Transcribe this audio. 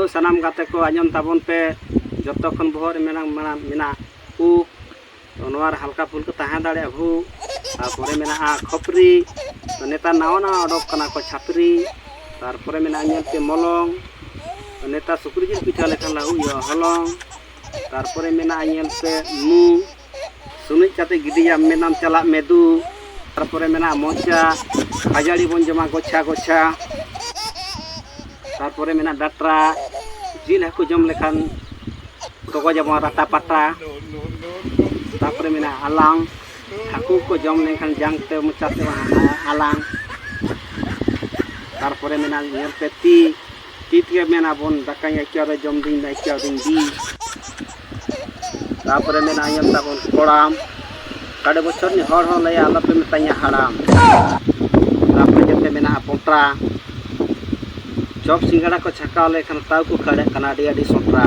सानाम गाते को आंजम ताबन पे जतो खन बहर मेना उ तो नोआर हल्का फुल्का तहां दाड़े भू तारपरे मेना खपरी तो नेता नावा नावा अडोक कना को छापरी तारपरे मेना पे मलंग तो नेता सुक्री जिल पिठा लेखान लाहु हलंग तारपरे मेना पे मु सुनिच काते गिदिया मेनाम चला मेदू तारपरे मेना मोचा खाजाड़ी बन जमा गोछा गोछा तारपरे मेना डाटरा जिल हाकु जम लेखान तोको जमा राता पाटा तारपरे मेना आलांग हाकु को जम लेखान जांग ते मोचा ते आलांग तारपरे मेना पे ती के मेना बन दाका क्या जम दिन क्या दिन दी तारपरे मेना ताबन कोड़ाम काड़े बचर नि हर हर लया आलपे मेताया हाड़ाम तारपरे जते मेना पोटरा चॉप सिंगाड़ा को छकाव लेखान ताव को खड़े कना आडी सोटरा।